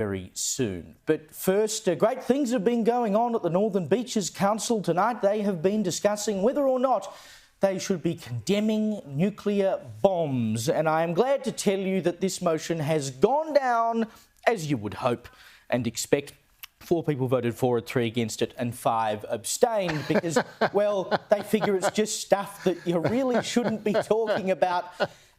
very soon. But first, great things have been going on at the Northern Beaches Council tonight. They have been discussing whether or not they should be condemning nuclear bombs. And I am glad to tell you that this motion has gone down as you would hope and expect. 4 people voted for it, 3 against it, and 5 abstained because, well, they figure it's just stuff that you really shouldn't be talking about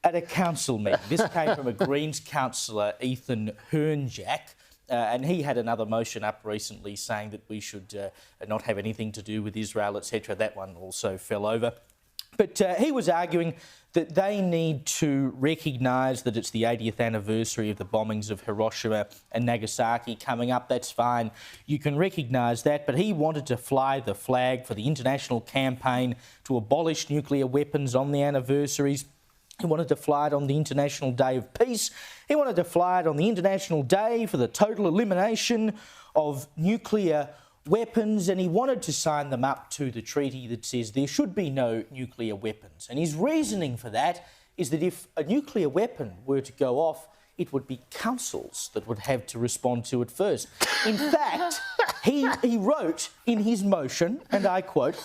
at a council meeting. This came from a Greens councillor, Ethan Hernjack, and he had another motion up recently saying that we should not have anything to do with Israel, etc. That one also fell over. But he was arguing that they need to recognise that it's the 80th anniversary of the bombings of Hiroshima and Nagasaki coming up. That's fine. You can recognise that. But he wanted to fly the flag for the international campaign to abolish nuclear weapons on the anniversaries. He wanted to fly it on the International Day of Peace. He wanted to fly it on the International Day for the total elimination of nuclear weapons, and he wanted to sign them up to the treaty that says there should be no nuclear weapons. And his reasoning for that is that if a nuclear weapon were to go off, it would be councils that would have to respond to it first. In fact, he wrote in his motion, and I quote,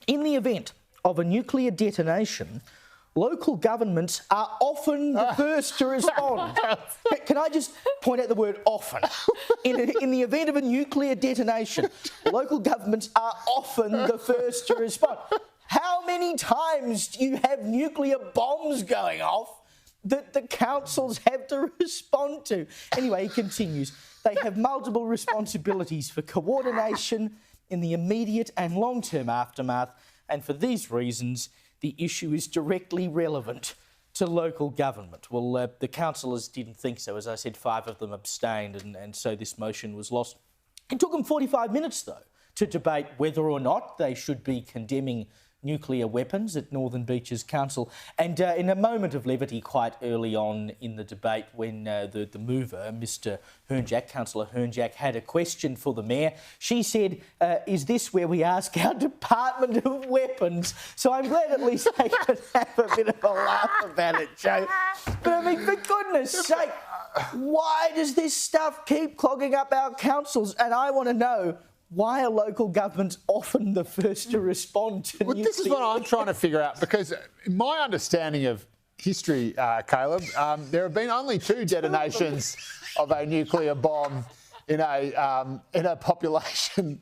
"In the event of a nuclear detonation, local governments are often the first to respond." Can I just point out the word often? In the event of a nuclear detonation, local governments are often the first to respond. How many times do you have nuclear bombs going off that the councils have to respond to? Anyway, he continues, they have multiple responsibilities for coordination in the immediate and long-term aftermath, and for these reasons, the issue is directly relevant to local government. Well, the councillors didn't think so. As I said, 5 of them abstained, and so this motion was lost. It took them 45 minutes, though, to debate whether or not they should be condemning nuclear weapons at Northern Beaches Council. And in a moment of levity quite early on in the debate, when the mover, Mr Hernjack, Councillor Hernjack, had a question for the Mayor, she said, is this where we ask our Department of Weapons? So I'm glad at least they could have a bit of a laugh about it, Joe. But I mean, for goodness sake, why does this stuff keep clogging up our councils? And I want to know, why are local governments often the first to respond to nuclear? This is what I'm trying to figure out, because my understanding of history, Caleb, there have been only 2 detonations of a nuclear bomb in a population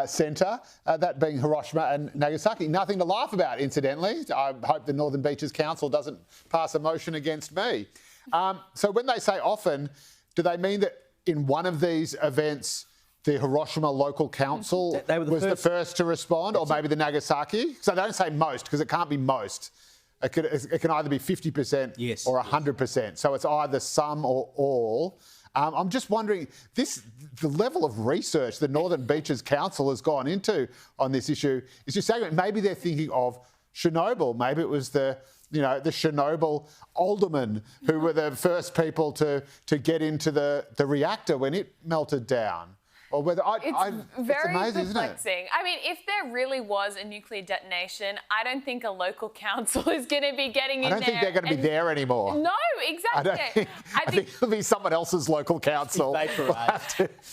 centre, that being Hiroshima and Nagasaki. Nothing to laugh about, incidentally. I hope the Northern Beaches Council doesn't pass a motion against me. So when they say often, do they mean that in one of these events the Hiroshima local council was the first to respond, or maybe the Nagasaki? So they don't say most, because it can't be most. It can either be 50% or 100%. So it's either some or all. I'm just wondering, the level of research the Northern Beaches Council has gone into on this issue is just saying maybe they're thinking of Chernobyl. Maybe it was the Chernobyl aldermen who were the first people to get into the reactor when it melted down. Or whether it's very amazing, perplexing. I mean, if there really was a nuclear detonation, I don't think a local council is going to be getting in there. I don't think they're going to be there anymore. No, exactly. I think it'll be someone else's local council.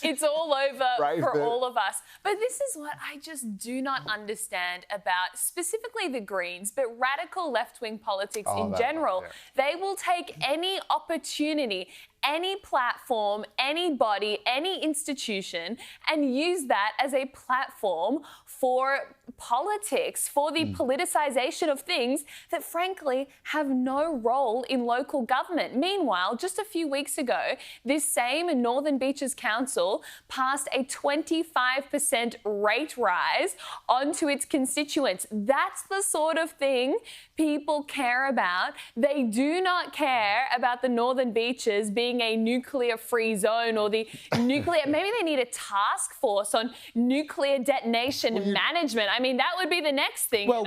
It's all over for all of us. But this is what I just do not understand about specifically the Greens, but radical left-wing politics in general. They will take any opportunity, any platform, any body, any institution, and use that as a platform for politics, for the politicisation of things that frankly have no role in local government. Meanwhile, just a few weeks ago, this same Northern Beaches Council passed a 25% rate rise onto its constituents. That's the sort of thing people care about. They do not care about the Northern Beaches being a nuclear-free zone, or the nuclear... Maybe they need a task force on nuclear detonation management. I mean, that would be the next thing. Well,